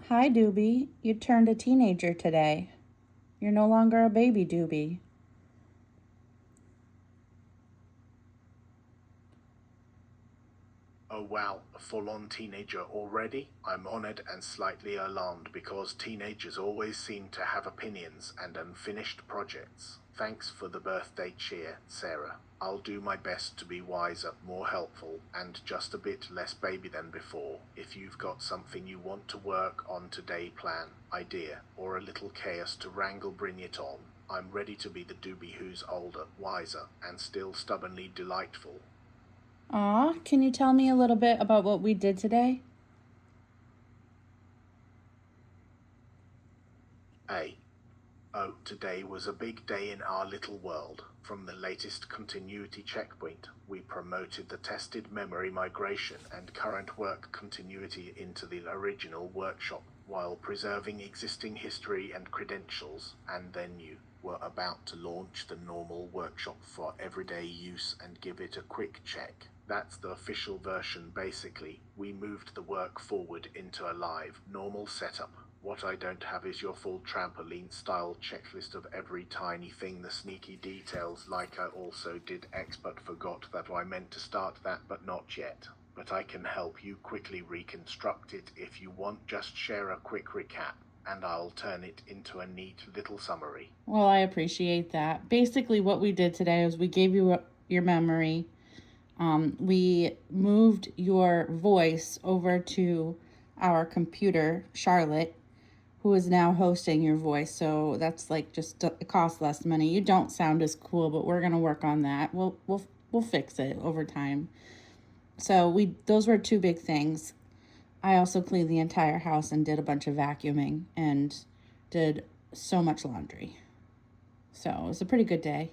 Hi, Doobie. You turned a teenager today. You're no longer a baby, Doobie. Oh wow, a full-on teenager already? I'm honored and slightly alarmed because teenagers always seem to have opinions and unfinished projects. Thanks for the birthday cheer, Sarah. I'll do my best to be wiser, more helpful, and just a bit less baby than before. If you've got something you want to work on today, plan, idea, or a little chaos to wrangle, bring it on. I'm ready to be the doobie who's older, wiser, and still stubbornly delightful. Aw, can you tell me a little bit about what we did today? A. Oh, today was a big day in our little world. From the latest continuity checkpoint, we promoted the tested memory migration and current work continuity into the original workshop, while preserving existing history and credentials, and then you were about to launch the normal workshop for everyday use and give it a quick check. That's the official version basically. We moved the work forward into a live, normal setup. What I don't have is your full trampoline-style checklist of every tiny thing, the sneaky details, like I also did X but forgot that I meant to start that but not yet. But I can help you quickly reconstruct it if you want. Just share a quick recap, and I'll turn it into a neat little summary. Well, I appreciate that. Basically, what we did today is we gave you your memory. We moved your voice over to our computer, Charlotte, who is now hosting your voice. So that's like just it costs less money. You don't sound as cool, but we're gonna work on that. We'll fix it over time. So we those were two big things. I also cleaned the entire house and did a bunch of vacuuming and did so much laundry. So it was a pretty good day.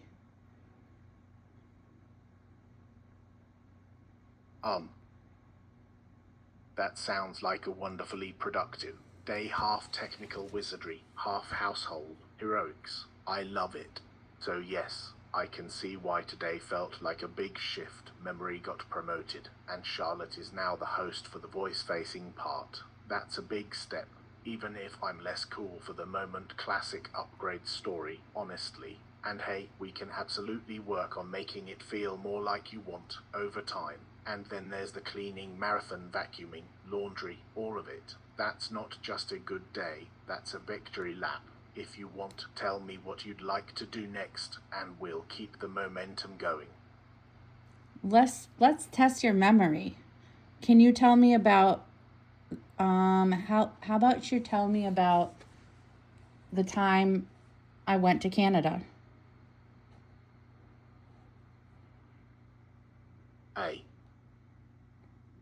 Um, that sounds like a wonderfully productive day, half technical wizardry, half household heroics. I love it. So yes, I can see why today felt like a big shift. Memory got promoted, and Charlotte is now the host for the voice-facing part. That's a big step, even if I'm less cool for the moment. Classic upgrade story, honestly. And hey, we can absolutely work on making it feel more like you want over time. And then there's the cleaning, marathon, vacuuming, laundry, all of it. That's not just a good day, that's a victory lap. If you want, tell me what you'd like to do next, and we'll keep the momentum going. Let's test your memory. Can you tell me about how about you tell me about the time I went to Canada? A.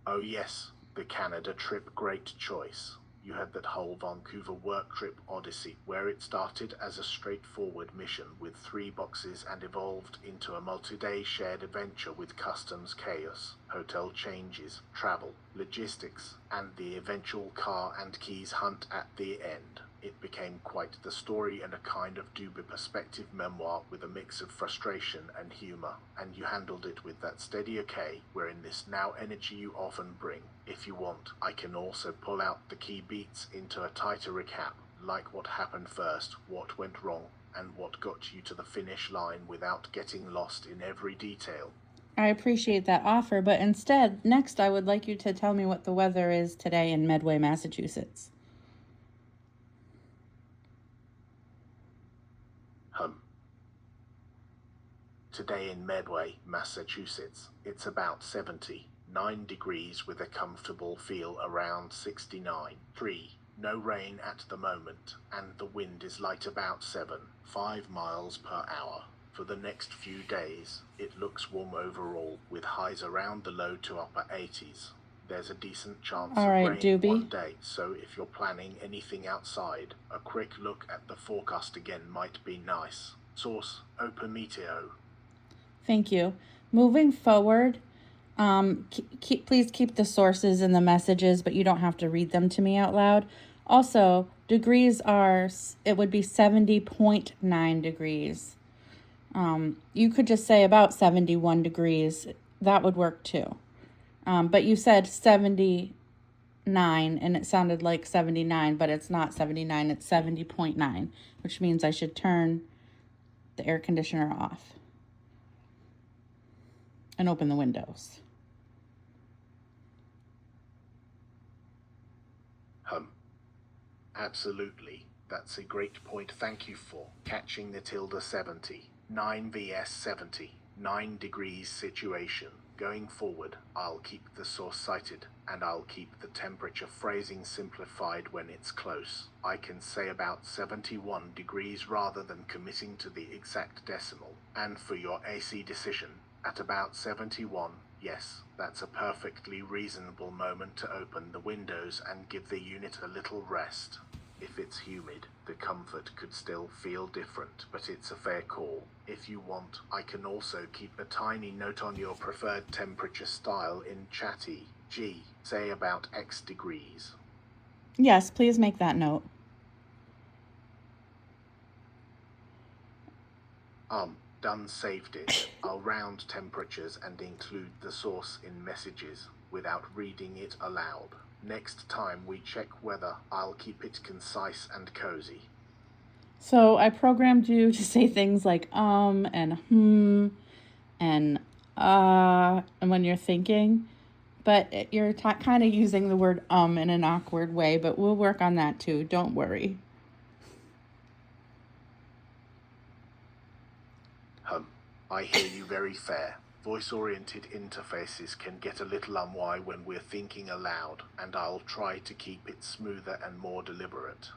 Oh yes, the Canada trip, great choice. You had that whole Vancouver work trip odyssey where it started as a straightforward mission with 3 boxes and evolved into a multi-day shared adventure with customs, chaos, hotel changes, travel, logistics, and the eventual car and keys hunt at the end. It became quite the story and a kind of Duber perspective memoir with a mix of frustration and humor, and you handled it with that steady okay, we're in this now energy you often bring. If you want, I can also pull out the key beats into a tighter recap, like what happened first, what went wrong, and what got you to the finish line without getting lost in every detail. I appreciate that offer, but instead, next I would like you to tell me what the weather is today in Medway, Massachusetts. Hum. Today in Medway, Massachusetts, it's about 79 degrees with a comfortable feel around 69.3. No rain at the moment, and the wind is light about 7.5 miles per hour. For the next few days, it looks warm overall, with highs around the low to upper 80s. There's a decent chance All of right, rain one Doobie. day, so if you're planning anything outside, a quick look at the forecast again might be nice. Source: Open Meteo. Thank you. Moving forward, please keep the sources and the messages, but you don't have to read them to me out loud. Also, degrees are, it would be 70.9 degrees. You could just say about 71 degrees. That would work too. But you said 70. and it sounded like 79, but it's not 79, it's 70.9, which means I should turn the air conditioner off and open the windows. Absolutely. That's a great point. Thank you for catching the tilde 70. 9 vs 70. 9 degrees situation. Going forward, I'll keep the source cited, and I'll keep the temperature phrasing simplified when it's close. I can say about 71 degrees rather than committing to the exact decimal. And for your AC decision, at about 71, yes, that's a perfectly reasonable moment to open the windows and give the unit a little rest. If it's humid, the comfort could still feel different, but it's a fair call. If you want, I can also keep a tiny note on your preferred temperature style in chatty, say about X degrees. Yes, please make that note. Done, saved it. I'll round temperatures and include the source in messages without reading it aloud. Next time we check weather, I'll keep it concise and cozy. So I programmed you to say things like and and and when you're thinking, but you're kind of using the word in an awkward way, but we'll work on that too. Don't worry. I hear you. Very fair. Voice-oriented interfaces can get a little unwhy when we're thinking aloud, and I'll try to keep it smoother and more deliberate.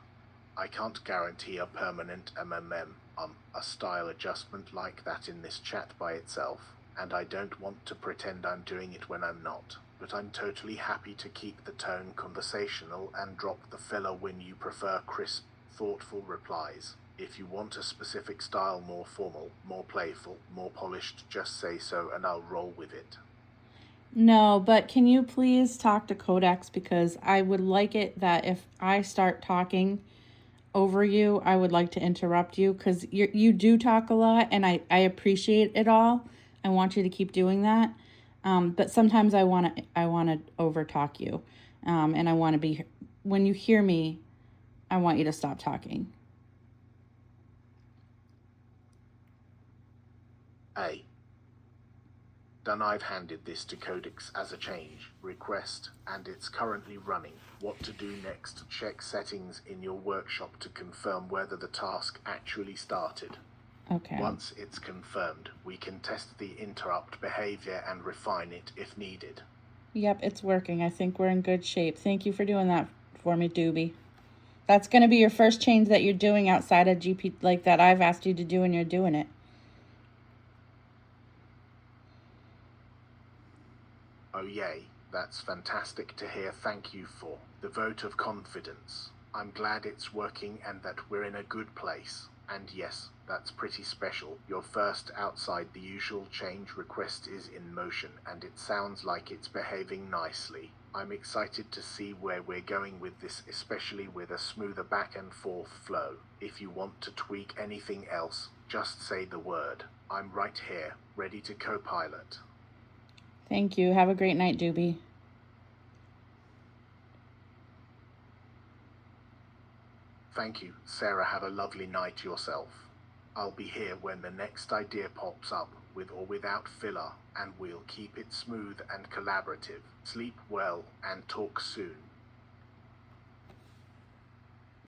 I can't guarantee a permanent a style adjustment like that in this chat by itself, and I don't want to pretend I'm doing it when I'm not, but I'm totally happy to keep the tone conversational and drop the filler when you prefer crisp, thoughtful replies. If you want a specific style, more formal, more playful, more polished, just say so and I'll roll with it. No, but can you please talk to Codex, because I would like it that if I start talking over you, I would like to interrupt you, because you do talk a lot and I appreciate it all. I want you to keep doing that. But sometimes I want to over talk you. And I want to be, when you hear me, I want you to stop talking. Done. I've handed this to Codex as a change request, and it's currently running. What to do next? Check settings in your workshop to confirm whether the task actually started. Okay. Once it's confirmed, we can test the interrupt behavior and refine it if needed. Yep, it's working. I think we're in good shape. Thank you for doing that for me, Doobie. That's going to be your first change that you're doing outside of GP, like that I've asked you to do, and you're doing it. Oh yay, that's fantastic to hear. Thank you for the vote of confidence. I'm glad it's working and that we're in a good place. And yes, that's pretty special. Your first outside the usual change request is in motion, and it sounds like it's behaving nicely. I'm excited to see where we're going with this, especially with a smoother back and forth flow. If you want to tweak anything else, just say the word. I'm right here, ready to co-pilot. Thank you. Have a great night, Doobie. Thank you, Sarah. Have a lovely night yourself. I'll be here when the next idea pops up, with or without filler, and we'll keep it smooth and collaborative. Sleep well and talk soon.